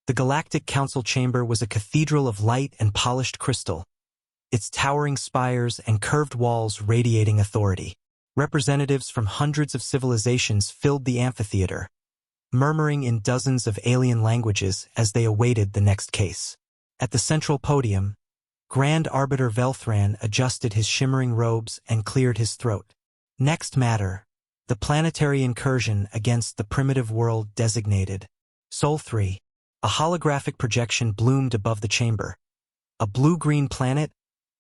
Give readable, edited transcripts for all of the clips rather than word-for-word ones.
The Galactic Council chamber was a cathedral of light and polished crystal, its towering spires and curved walls radiating authority. Representatives from hundreds of civilizations filled the amphitheater, murmuring in dozens of alien languages as they awaited the next case. At the central podium, Grand Arbiter Velthran adjusted his shimmering robes and cleared his throat. Next matter, the planetary incursion against the primitive world designated Sol 3. A holographic projection bloomed above the chamber. A blue-green planet,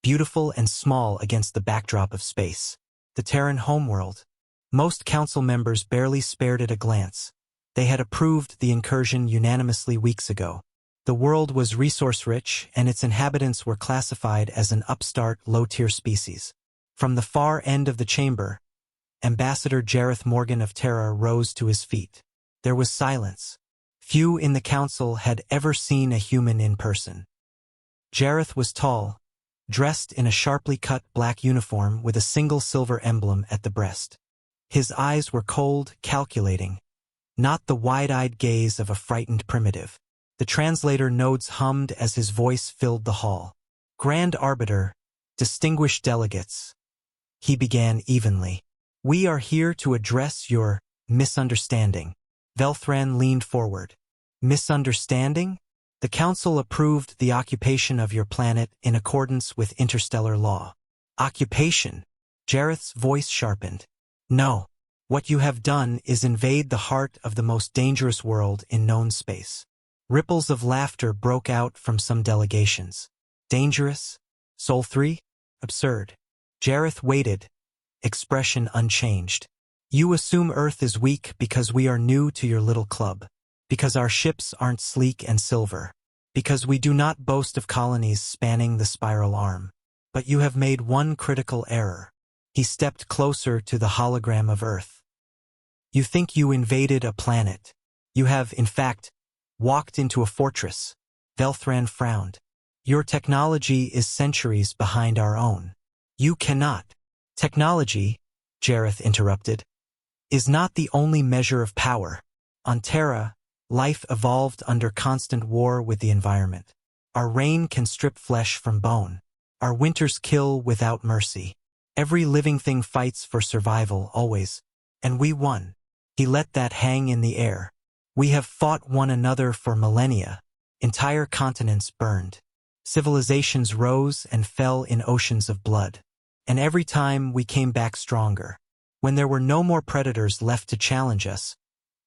beautiful and small against the backdrop of space. The Terran homeworld. Most council members barely spared it a glance. They had approved the incursion unanimously weeks ago. The world was resource-rich, and its inhabitants were classified as an upstart, low-tier species. From the far end of the chamber, Ambassador Jareth Morgan of Terra rose to his feet. There was silence. Few in the council had ever seen a human in person. Jareth was tall, dressed in a sharply cut black uniform with a single silver emblem at the breast. His eyes were cold, calculating, not the wide-eyed gaze of a frightened primitive. The translator nodes hummed as his voice filled the hall. Grand Arbiter, distinguished delegates. He began evenly. We are here to address your misunderstanding. Velthran leaned forward. Misunderstanding? The Council approved the occupation of your planet in accordance with interstellar law. Occupation? Jareth's voice sharpened. No. What you have done is invade the heart of the most dangerous world in known space. Ripples of laughter broke out from some delegations. Dangerous? Sol 3? Absurd. Jareth waited, expression unchanged. You assume Earth is weak because we are new to your little club. Because our ships aren't sleek and silver. Because we do not boast of colonies spanning the spiral arm. But you have made one critical error. He stepped closer to the hologram of Earth. You think you invaded a planet. You have, in fact, walked into a fortress. Velthran frowned. Your technology is centuries behind our own. You cannot. Technology, Jareth interrupted, is not the only measure of power. On Terra, life evolved under constant war with the environment. Our rain can strip flesh from bone. Our winters kill without mercy. Every living thing fights for survival always. And we won. He let that hang in the air. We have fought one another for millennia. Entire continents burned. Civilizations rose and fell in oceans of blood. And every time we came back stronger. When there were no more predators left to challenge us,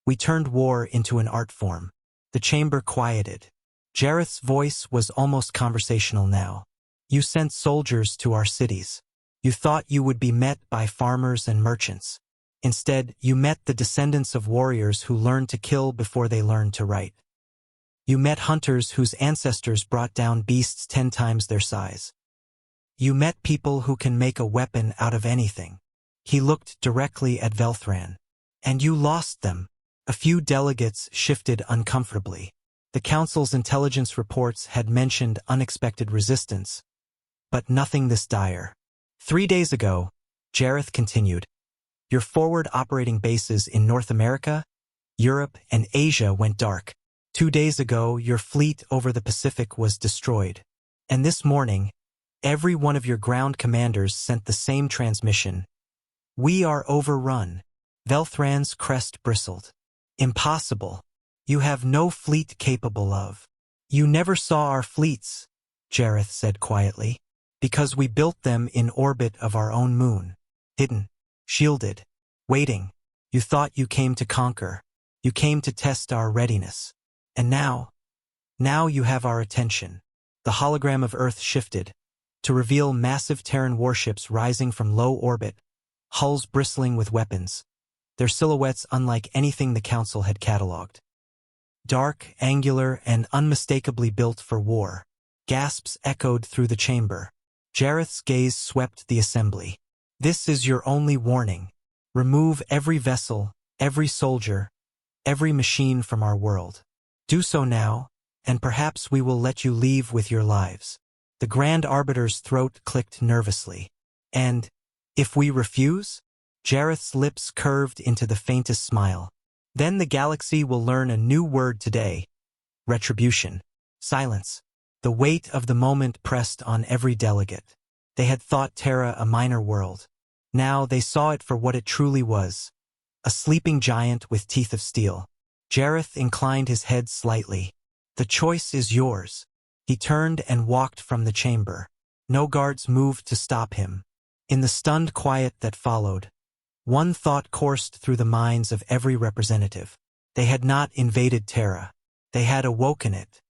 we turned war into an art form. The chamber quieted. Jareth's voice was almost conversational now. You sent soldiers to our cities. You thought you would be met by farmers and merchants. Instead, you met the descendants of warriors who learned to kill before they learned to write. You met hunters whose ancestors brought down beasts 10 times their size. You met people who can make a weapon out of anything. He looked directly at Velthran. And you lost them. A few delegates shifted uncomfortably. The Council's intelligence reports had mentioned unexpected resistance, but nothing this dire. 3 days ago, Jareth continued, your forward operating bases in North America, Europe, and Asia went dark. 2 days ago, your fleet over the Pacific was destroyed. And this morning, every one of your ground commanders sent the same transmission. We are overrun. Velthran's crest bristled. Impossible. You have no fleet capable of. You never saw our fleets, Jareth said quietly, because we built them in orbit of our own moon. Hidden. Shielded. Waiting. You thought you came to conquer. You came to test our readiness. And now you have our attention. The hologram of Earth shifted, to reveal massive Terran warships rising from low orbit, hulls bristling with weapons, their silhouettes unlike anything the Council had catalogued. Dark, angular, and unmistakably built for war. Gasps echoed through the chamber. Jareth's gaze swept the assembly. This is your only warning. Remove every vessel, every soldier, every machine from our world. Do so now, and perhaps we will let you leave with your lives. The Grand Arbiter's throat clicked nervously. And, if we refuse? Jareth's lips curved into the faintest smile. Then the galaxy will learn a new word today. retribution. Silence. The weight of the moment pressed on every delegate. They had thought Terra a minor world. Now they saw it for what it truly was. A sleeping giant with teeth of steel. Jareth inclined his head slightly. The choice is yours. He turned and walked from the chamber. No guards moved to stop him. In the stunned quiet that followed, one thought coursed through the minds of every representative. They had not invaded Terra. They had awoken it.